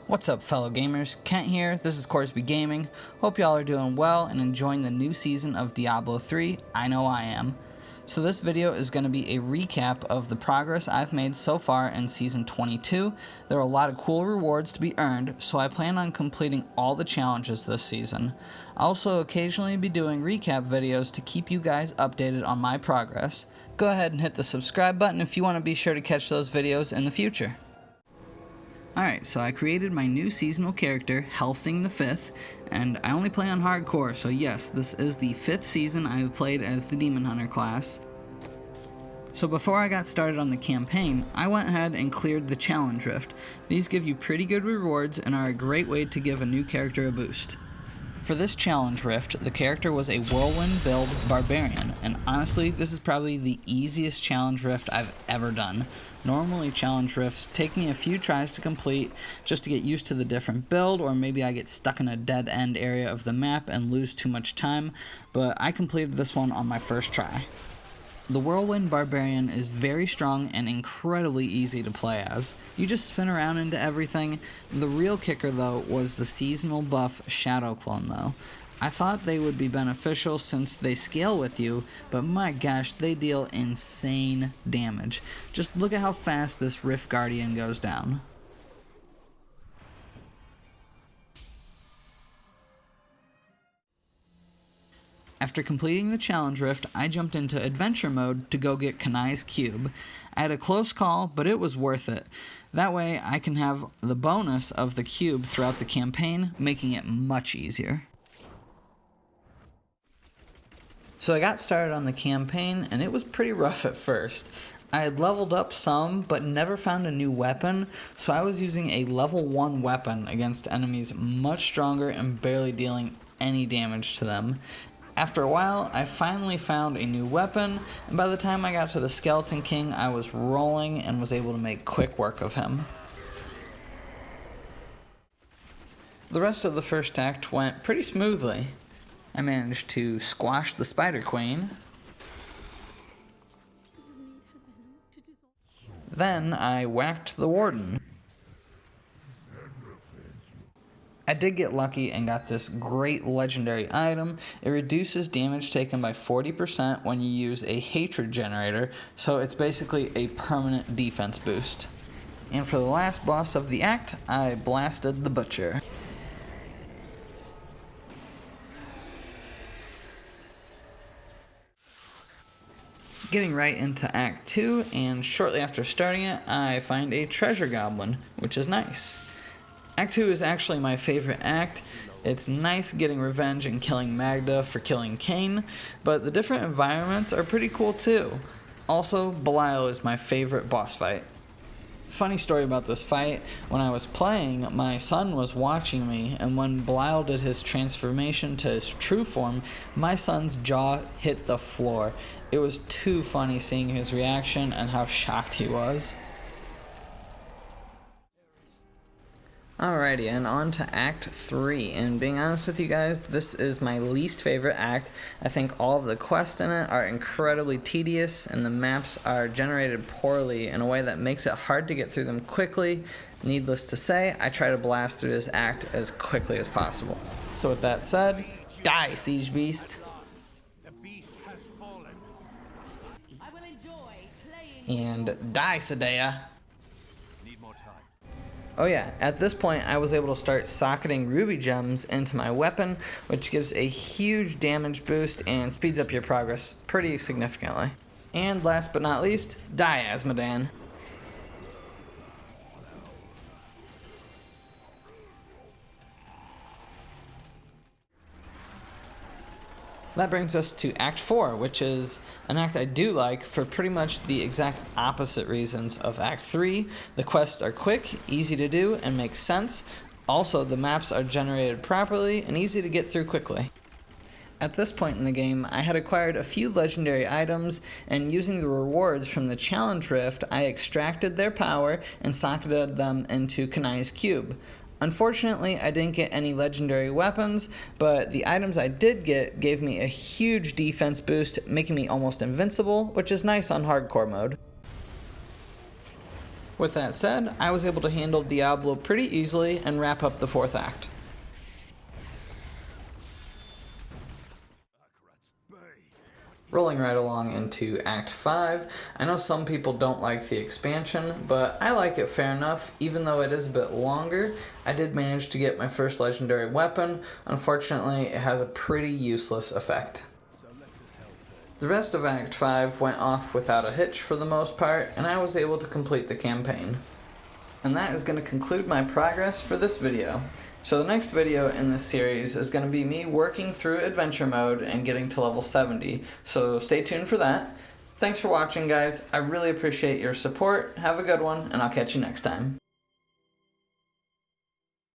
What's up, fellow gamers? Kent here, this is Corsby Gaming. Hope y'all are doing well and enjoying the new season of Diablo 3. I know I am. So this video is going to be a recap of the progress I've made so far in Season 22. There are a lot of cool rewards to be earned, so I plan on completing all the challenges this season. I'll also occasionally be doing recap videos to keep you guys updated on my progress. Go ahead and hit the subscribe button if you want to be sure to catch those videos in the future. Alright, so I created my new seasonal character, Helsing the 5th, and I only play on hardcore, so yes, this is the 5th season I have played as the Demon Hunter class. So before I got started on the campaign, I went ahead and cleared the Challenge Rift. These give you pretty good rewards and are a great way to give a new character a boost. For this Challenge Rift, the character was a Whirlwind build Barbarian, and honestly, this is probably the easiest Challenge Rift I've ever done. Normally, Challenge Rifts take me a few tries to complete just to get used to the different build, or maybe I get stuck in a dead end area of the map and lose too much time, but I completed this one on my first try. The Whirlwind Barbarian is very strong and incredibly easy to play as. You just spin around into everything. The real kicker though was the seasonal buff Shadow Clone though. I thought they would be beneficial since they scale with you, but my gosh, they deal insane damage. Just look at how fast this Rift Guardian goes down. After completing the Challenge Rift, I jumped into Adventure Mode to go get Kanai's Cube. I had a close call, but it was worth it. That way, I can have the bonus of the cube throughout the campaign, making it much easier. So I got started on the campaign, and it was pretty rough at first. I had leveled up some, but never found a new weapon, so I was using a level 1 weapon against enemies much stronger and barely dealing any damage to them. After a while, I finally found a new weapon, and by the time I got to the Skeleton King, I was rolling and was able to make quick work of him. The rest of the first act went pretty smoothly. I managed to squash the Spider Queen. Then I whacked the Warden. I did get lucky and got this great legendary item. It reduces damage taken by 40% when you use a hatred generator, so it's basically a permanent defense boost. And for the last boss of the act, I blasted the Butcher. Getting right into Act 2, and shortly after starting it, I find a treasure goblin, which is nice. Act 2 is actually my favorite act. It's nice getting revenge and killing Magda for killing Cain, but the different environments are pretty cool too. Also, Belial is my favorite boss fight. Funny story about this fight, when I was playing, my son was watching me, and when Belial did his transformation to his true form, my son's jaw hit the floor. It was too funny seeing his reaction and how shocked he was. Alrighty, and on to Act 3, and being honest with you guys, this is my least favorite act. I think all of the quests in it are incredibly tedious, and the maps are generated poorly in a way that makes it hard to get through them quickly. Needless to say, I try to blast through this act as quickly as possible. So with that said, die, Siege Beast! The beast has fallen. I will enjoy playing. And die, Sadea! Need more time. Oh yeah, at this point I was able to start socketing ruby gems into my weapon, which gives a huge damage boost and speeds up your progress pretty significantly. And last but not least, die Asmodan. That brings us to Act 4, which is an act I do like for pretty much the exact opposite reasons of Act 3. The quests are quick, easy to do, and make sense. Also, the maps are generated properly and easy to get through quickly. At this point in the game, I had acquired a few legendary items, and using the rewards from the Challenge Rift, I extracted their power and socketed them into Kanai's Cube. Unfortunately, I didn't get any legendary weapons, but the items I did get gave me a huge defense boost, making me almost invincible, which is nice on hardcore mode. With that said, I was able to handle Diablo pretty easily and wrap up the 4th act. Rolling right along into Act 5, I know some people don't like the expansion, but I like it fair enough. Even though it is a bit longer, I did manage to get my first legendary weapon. Unfortunately, it has a pretty useless effect. The rest of Act 5 went off without a hitch for the most part, and I was able to complete the campaign. And that is going to conclude my progress for this video. So the next video in this series is going to be me working through adventure mode and getting to level 70, so stay tuned for that. Thanks for watching, guys. I really appreciate your support. Have a good one, and I'll catch you next time.